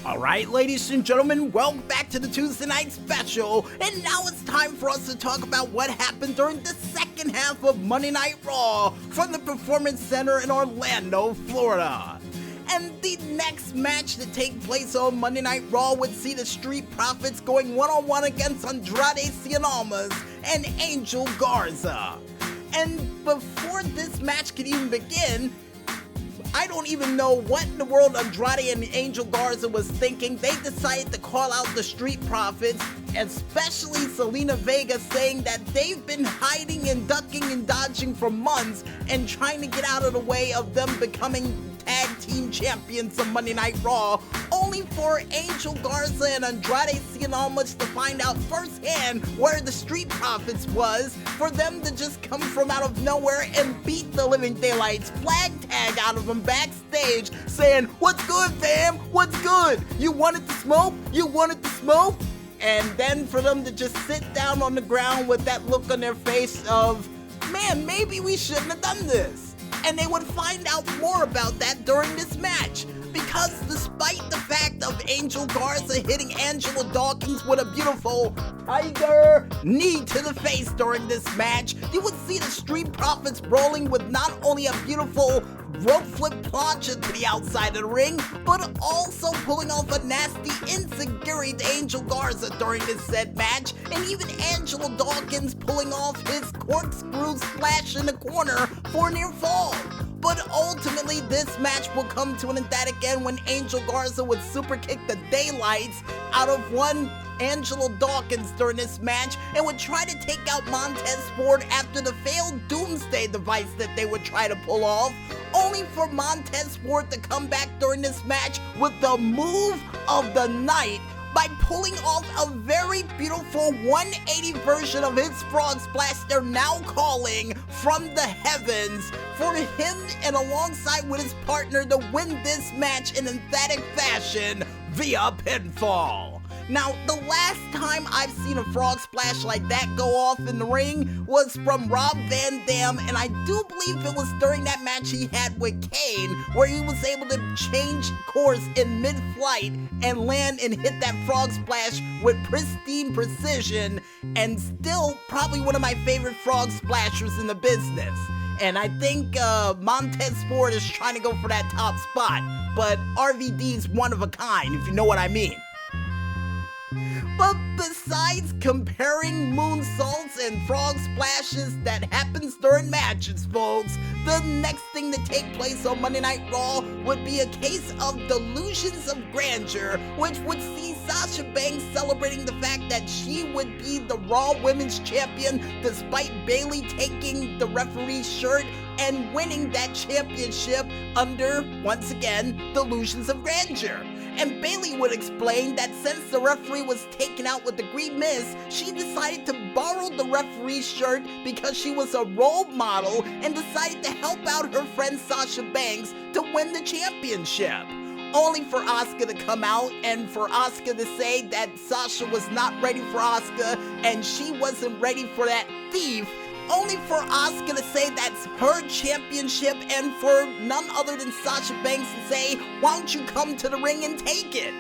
Alright, ladies and gentlemen, welcome back to the Tuesday Night Special, and now it's time for us to talk about what happened during the second half of Monday Night Raw from the Performance Center in Orlando, Florida. And the next match to take place on Monday Night Raw would see the Street Profits going one-on-one against Andrade Cien Almas and Angel Garza. And before this match could even begin, I don't even know what in the world Andrade and Angel Garza was thinking. They decided to call out the Street Profits, especially Selena Vega, saying that they've been hiding and ducking and dodging for months and trying to get out of the way of them becoming tag team champions of Monday Night Raw, only for Angel Garza and Andrade Cien Almas to find out firsthand where the Street Profits was, for them to just come from out of nowhere and beat the living daylights, flag tag out of them backstage, saying, "What's good, fam? What's good? You wanted to smoke? You wanted to smoke?" And then for them to just sit down on the ground with that look on their face of, man, maybe we shouldn't have done this. And they would find out more about that during this match, because despite the fact of Angel Garza hitting Angela Dawkins with a beautiful tiger knee to the face during this match, you would see the Street Profits rolling with not only a beautiful rope flip plancha to the outside of the ring, but also pulling off a nasty enziguri to Angel Garza during this said match, and even Angela Dawkins pulling off his corkscrew splash in the corner for a near fall. But ultimately, this match will come to an emphatic end when Angel Garza would super kick the daylights out of one Angela Dawkins during this match and would try to take out Montez Ford after the failed Doomsday device that they would try to pull off, only for Montez Ford to come back during this match with the move of the night by pulling off a very beautiful 180 version of his frog splash they're now calling from the heavens, for him and alongside with his partner to win this match in emphatic fashion via pinfall. Now, the last time I've seen a frog splash like that go off in the ring was from Rob Van Dam, and I do believe it was during that match he had with Kane, where he was able to change course in mid-flight and land and hit that frog splash with pristine precision, and still probably one of my favorite frog splashers in the business. And I think Montez Ford is trying to go for that top spot, but RVD's one of a kind, if you know what I mean. But besides comparing moonsaults and frog splashes that happens during matches, folks, the next thing to take place on Monday Night Raw would be a case of delusions of grandeur, which would see Sasha Banks celebrating the fact that she would be the Raw Women's Champion despite Bayley taking the referee's shirt and winning that championship under, once again, delusions of grandeur. And Bayley would explain that since the referee was taken out with the green mist, she decided to borrow the referee's shirt because she was a role model and decided to help out her friend Sasha Banks to win the championship. Only for Asuka to come out and for Asuka to say that Sasha was not ready for Asuka and she wasn't ready for that thief, only for Asuka to say that's her championship and for none other than Sasha Banks to say, "Why don't you come to the ring and take it?"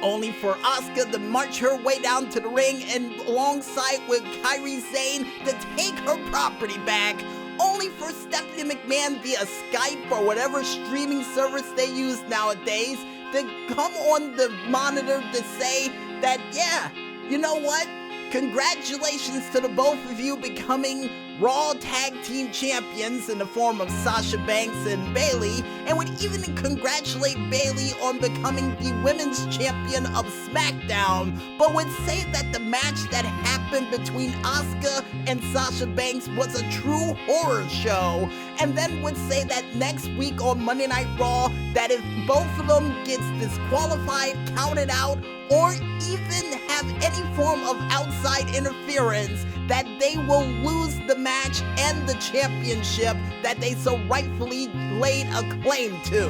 Only for Asuka to march her way down to the ring and alongside with Kairi Sane to take her property back, only for Stephanie McMahon via Skype or whatever streaming service they use nowadays to come on the monitor to say that, yeah, you know what? Congratulations to the both of you becoming Raw Tag Team Champions in the form of Sasha Banks and Bayley, and would even congratulate Bayley on becoming the Women's Champion of SmackDown, but would say that the match that happened between Asuka and Sasha Banks was a true horror show, and then would say that next week on Monday Night Raw, that if both of them gets disqualified, counted out, or even have any form of outside interference, that they will lose the match and the championship that they so rightfully laid a claim to.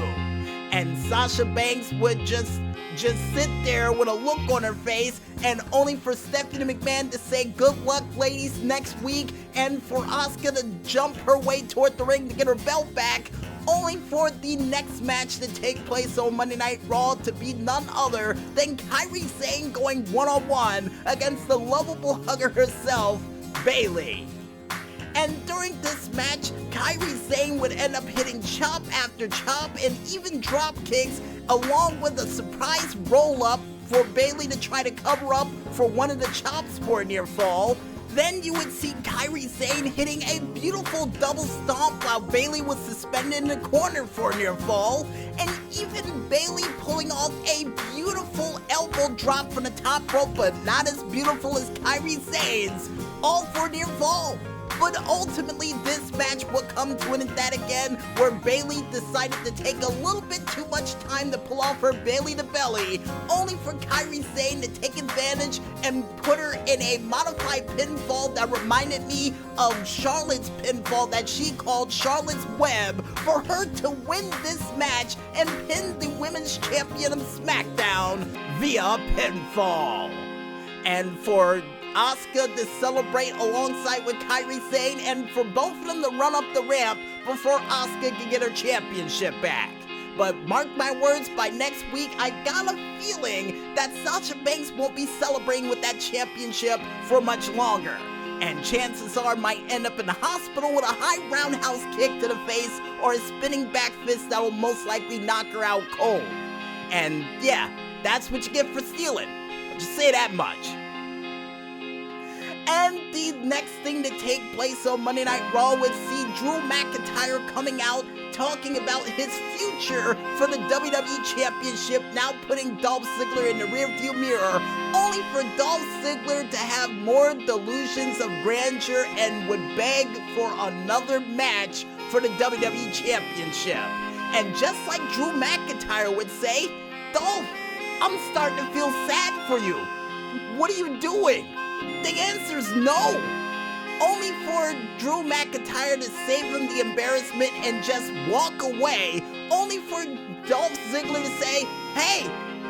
And Sasha Banks would just sit there with a look on her face, and only for Stephanie McMahon to say good luck ladies next week, and for Asuka to jump her way toward the ring to get her belt back, only for the next match to take place on Monday Night Raw to be none other than Kairi Sane going one-on-one against the lovable hugger herself, Bayley. And during this match, Kairi Sane would end up hitting chop after chop and even drop kicks, along with a surprise roll-up for Bayley to try to cover up for one of the chops for a near fall. Then you would see Kairi Sane hitting a beautiful double stomp while Bayley was suspended in the corner for a near fall, and even Bayley pulling off a beautiful elbow drop from the top rope, but not as beautiful as Kairi Sane's, all for a near fall. But ultimately, this match would come to an end that again, where Bayley decided to take a little bit too much time to pull off her Bayley to belly, only for Kairi Sane to take advantage and put her in a modified pinfall that reminded me of Charlotte's pinfall that she called Charlotte's Web, for her to win this match and pin the Women's Champion of SmackDown via pinfall. And for Asuka to celebrate alongside with Kairi Sane, and for both of them to run up the ramp before Asuka can get her championship back. But mark my words, by next week, I got a feeling that Sasha Banks won't be celebrating with that championship for much longer. And chances are might end up in the hospital with a high roundhouse kick to the face or a spinning back fist that will most likely knock her out cold. And yeah, that's what you get for stealing. I'll just say that much. And the next thing to take place on Monday Night Raw would see Drew McIntyre coming out talking about his future for the WWE Championship, now putting Dolph Ziggler in the rearview mirror, only for Dolph Ziggler to have more delusions of grandeur and would beg for another match for the WWE Championship. And just like Drew McIntyre would say, Dolph, I'm starting to feel sad for you. What are you doing? The answer's no. Only for Drew McIntyre to save him the embarrassment and just walk away. Only for Dolph Ziggler to say, hey,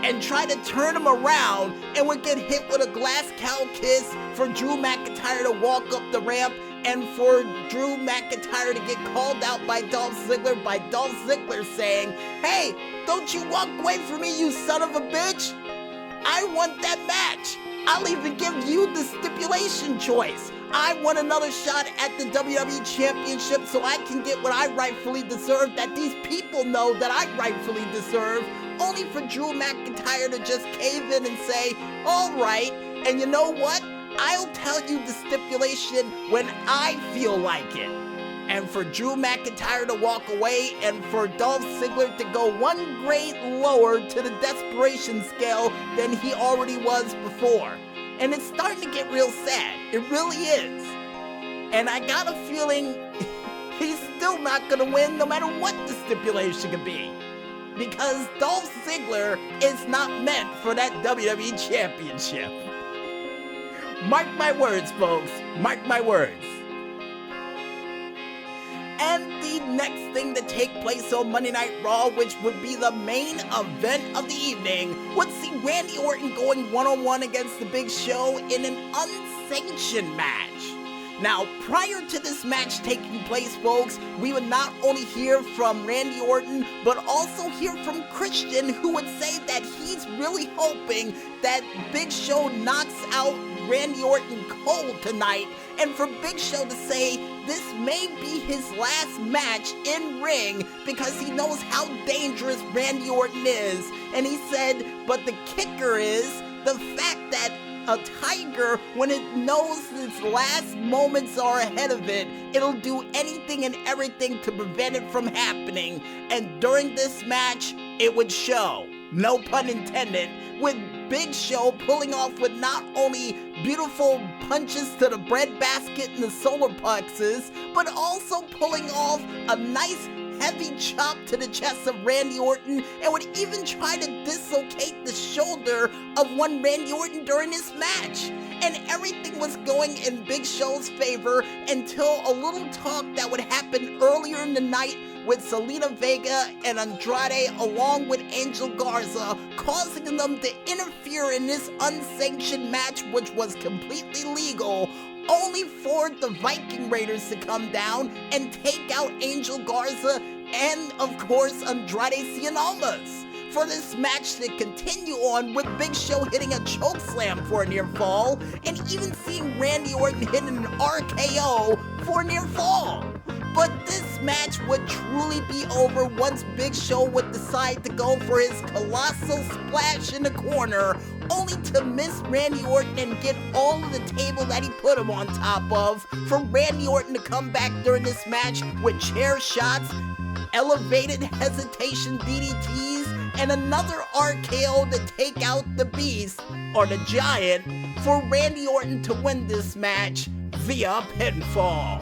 and try to turn him around and would get hit with a glass cow kiss for Drew McIntyre to walk up the ramp, and for Drew McIntyre to get called out by Dolph Ziggler by Dolph Ziggler saying, hey, don't you walk away from me, you son of a bitch. I want that match. I'll even give you the stipulation choice. I want another shot at the WWE Championship so I can get what I rightfully deserve, that these people know that I rightfully deserve, only for Drew McIntyre to just cave in and say, all right, and you know what? I'll tell you the stipulation when I feel like it. And for Drew McIntyre to walk away, and for Dolph Ziggler to go one grade lower to the desperation scale than he already was before. And it's starting to get real sad. It really is. And I got a feeling he's still not going to win no matter what the stipulation can be. Because Dolph Ziggler is not meant for that WWE Championship. Mark my words, folks. Mark my words. And the next thing to take place on Monday Night Raw, which would be the main event of the evening, would see Randy Orton going one-on-one against The Big Show in an unsanctioned match. Now, prior to this match taking place, folks, we would not only hear from Randy Orton, but also hear from Christian, who would say that he's really hoping that Big Show knocks out Randy Orton cold tonight, and for Big Show to say this may be his last match in ring because he knows how dangerous Randy Orton is. And he said, but the kicker is the fact that a tiger, when it knows its last moments are ahead of it, it'll do anything and everything to prevent it from happening. And during this match, it would show. No pun intended, with Big Show pulling off with not only beautiful punches to the breadbasket and the solar plexus, but also pulling off a nice heavy chop to the chest of Randy Orton, and would even try to dislocate the shoulder of one Randy Orton during this match. And everything was going in Big Show's favor until a little talk that would happen earlier in the night with Zelina Vega and Andrade along with Angel Garza, causing them to interfere in this unsanctioned match, which was completely legal, only for the Viking Raiders to come down and take out Angel Garza and of course Andrade Cien Almas, for this match to continue on with Big Show hitting a chokeslam for a near fall, and even seeing Randy Orton hit an RKO for a near fall. But this match would truly be over once Big Show would decide to go for his colossal splash in the corner, only to miss Randy Orton and get all of the table that he put him on top of, for Randy Orton to come back during this match with chair shots, elevated hesitation DDTs, and another RKO to take out the Beast, or the Giant, for Randy Orton to win this match via pinfall.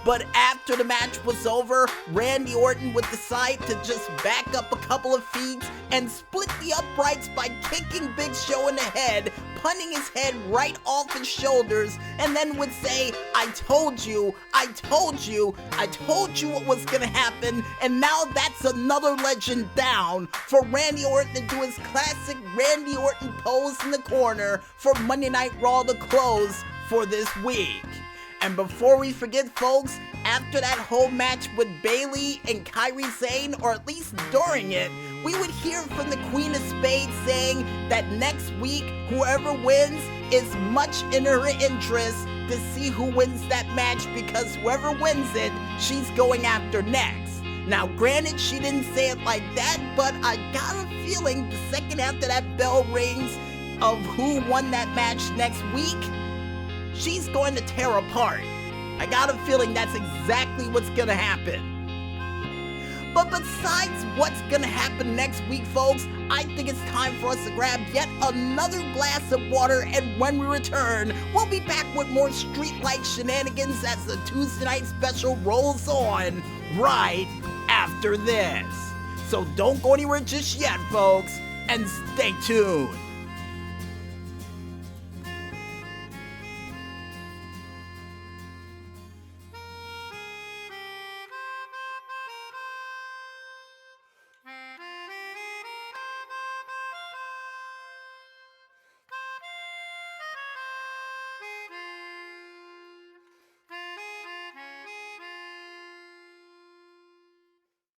But after the match was over, Randy Orton would decide to just back up a couple of feet and split the uprights by kicking Big Show in the head, punting his head right off his shoulders, and then would say, I told you what was gonna happen, and now that's another legend down, for Randy Orton to do his classic Randy Orton pose in the corner for Monday Night Raw to close for this week. And before we forget, folks, after that whole match with Bayley and Kairi Sane, or at least during it, we would hear from the Queen of Spades saying that next week, whoever wins is much in her interest to see who wins that match, because whoever wins it, she's going after next. Now, granted, she didn't say it like that, but I got a feeling the second after that bell rings of who won that match next week, she's going to tear apart. I got a feeling that's exactly what's gonna happen. But besides what's gonna happen next week, folks, I think it's time for us to grab yet another glass of water, and when we return, we'll be back with more streetlight shenanigans as the Tuesday Night Special rolls on right after this. So don't go anywhere just yet, folks, and stay tuned.